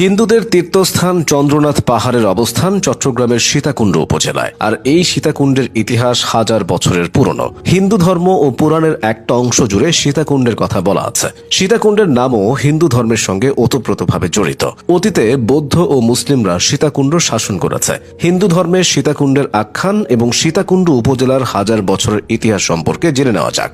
হিন্দুদের তীর্থস্থান চন্দ্রনাথ পাহাড়ের অবস্থান চট্টগ্রামের সীতাকুণ্ড উপজেলায়। আর এই সীতাকুণ্ডের ইতিহাস হাজার বছরের পুরনো। হিন্দু ধর্ম ও পুরাণের একটা অংশ জুড়ে সীতাকুণ্ডের কথা বলা আছে। সীতাকুণ্ডের নামও হিন্দু ধর্মের সঙ্গে ওতপ্রোতভাবে জড়িত। অতীতে বৌদ্ধ ও মুসলিমরা সীতাকুণ্ড শাসন করেছে। হিন্দু ধর্মের সীতাকুণ্ডের আখ্যান এবং সীতাকুণ্ড উপজেলার হাজার বছরের ইতিহাস সম্পর্কে জেনে নেওয়া যাক।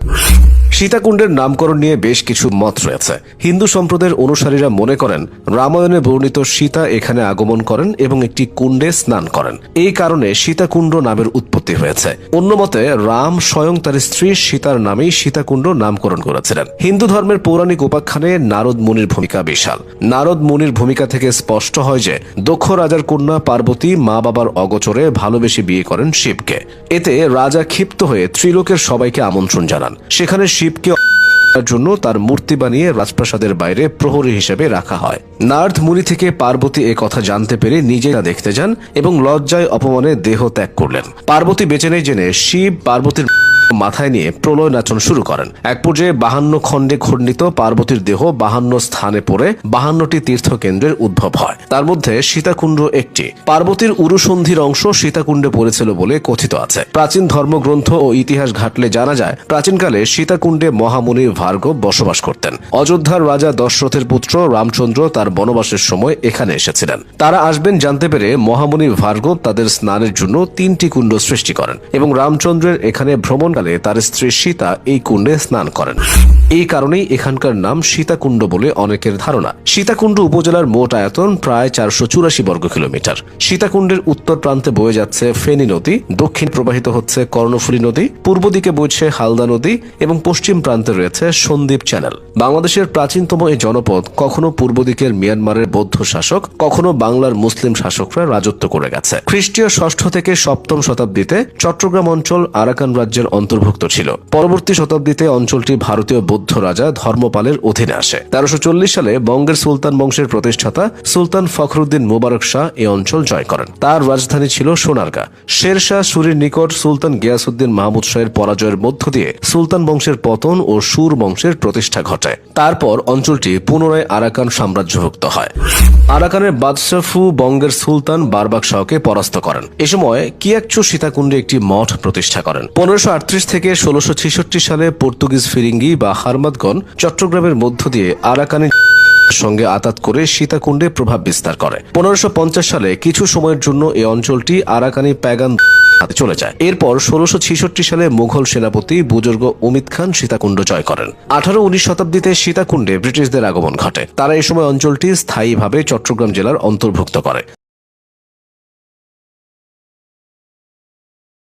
সীতাকুণ্ডের নামকরণ নিয়ে বেশ কিছু মত রয়েছে। হিন্দু সম্প্রদায়ের অনুসারীরা মনে করেন রামায়ণে বর্ণিত সীতা এখানে আগমন করেন এবং একটি কুণ্ডে স্নান করেন, এই কারণে সীতাকুণ্ড নামের উৎপত্তি হয়েছে। অন্য মতে রাম স্বয়ং তার স্ত্রী সীতার নামেই সীতাকুণ্ড নামকরণ করেছিলেন। হিন্দু ধর্মের পৌরাণিক উপাখ্যানে নারদ মুনির ভূমিকা বিশাল। নারদ মুনির ভূমিকা থেকে স্পষ্ট হয় যে দক্ষ রাজার কন্যা পার্বতী মা বাবার অগোচরে ভালোবেসে বিয়ে করেন শিবকে। এতে রাজা ক্ষিপ্ত হয়ে ত্রিলোকের সবাইকে আমন্ত্রণ জানান। সেখানে শিবকে জন্য তার মূর্তি বানিয়ে রাজপ্রাসাদের বাইরে প্রহরী হিসেবে রাখা হয়। নারদ মুনি থেকে পার্বতী এ কথা জানতে পেরে নিজেরা দেখতে যান এবং লজ্জায় অপমানে দেহ ত্যাগ করলেন। পার্বতী বেঁচে নেই জেনে শিব পার্বতীর মাথায় নিয়ে প্রলয় নাচন শুরু করেন। এক পর্যায়ে 52 খণ্ডে খণ্ডিত পার্বতীর দেহ 52 স্থানে পড়ে 52টি তীর্থকেন্দ্রের উদ্ভব হয়। তার মধ্যে সীতাকুণ্ড একটি। পার্বতীর উরুসন্ধির অংশ সীতাকুণ্ডে পড়েছিল বলে কথিত আছে। প্রাচীন ধর্মগ্রন্থ ও ইতিহাস ঘাটলে জানা যায় প্রাচীনকালে সীতাকুণ্ডে মহামুনি ভার্গব বসবাস করতেন। অযোধ্যার রাজা দশরথের পুত্র রামচন্দ্র তার বনবাসের সময় এখানে এসেছিলেন। তারা আসবেন জানতে পেরে মহামুনি ভার্গব তাদের স্নানের জন্য 3টি কুণ্ড সৃষ্টি করেন এবং রামচন্দ্রের এখানে ভ্রমণ তার স্ত্রী সীতা এই কুণ্ডে স্নান করেন। এই কারণেই এখানকার নাম সীতাকুণ্ড বলে অনেকের ধারণা। সীতাকুণ্ড উপজেলার মোট আয়তন প্রায় 484 বর্গ কিলোমিটার। সীতাকুণ্ডের উত্তর প্রান্তে বয়ে যাচ্ছে ফেনী নদী, দক্ষিণ প্রবাহিত হচ্ছে কর্ণফুলী নদী, পূর্ব দিকে বইছে হালদা নদী এবং পশ্চিম প্রান্তে রয়েছে সন্দ্বীপ চ্যানেল। বাংলাদেশের প্রাচীনতম এই জনপদ কখনো পূর্ব দিকের মিয়ানমারের বৌদ্ধ শাসক, কখনো বাংলার মুসলিম শাসকরা রাজত্ব করে গেছে। খ্রিস্টীয় 6ষ্ঠ থেকে 7ম শতাব্দীতে চট্টগ্রাম অঞ্চল আরাকান রাজ্যের অন্তর্ভুক্ত ছিল। পরবর্তী শতাব্দীতে অঞ্চলটি ভারতীয় বৌদ্ধ রাজা ধর্মপালের অধীনে আসে। 1340 সালে বঙ্গের সুলতান বংশের প্রতিষ্ঠাতা সুলতান ফখরুদ্দিন মুবারক শাহ এই অঞ্চল জয় করেন। তার রাজধানী ছিল সোনারগাঁ। শের শাহ সুরির নিকট সুলতান গিয়াসউদ্দিন মাহমুদ শাহের পরাজয়ের মধ্য দিয়ে সুলতান বংশের পতন ও সুর বংশের প্রতিষ্ঠা ঘটে। তারপর অঞ্চলটি পুনরায় আরাকান সাম্রাজ্যভুক্ত হয়। আরাকানের বাদশাহ ফু বঙ্গের সুলতান বারবাক শাহকে পরাস্ত করেন। এ সময় কিয়াকচু সীতাকুণ্ডে একটি মঠ প্রতিষ্ঠা করেন। 1538 থেকে 1666 সালে পর্তুগিজ ফিরিঙ্গি বা হারমাদগণ চট্টগ্রামের মধ্য দিয়ে আরাকানের সঙ্গে আতাত করে সীতাকুণ্ডে প্রভাব বিস্তার করে। 1550 সালে কিছু সময়ের জন্য এই অঞ্চলটি আরাকানি প্যাগান হাতে চলে যায়। এরপর 1666 সালে মুঘল সেনাপতি বুজুর্গ উমিদ খান সীতাকুণ্ড জয় করেন। 18-19 শতাব্দীতে সীতাকুণ্ডে ব্রিটিশদের আগমন ঘটে। তারা এই সময় অঞ্চলটি স্থায়ীভাবে চট্টগ্রাম জেলার অন্তর্ভুক্ত করে।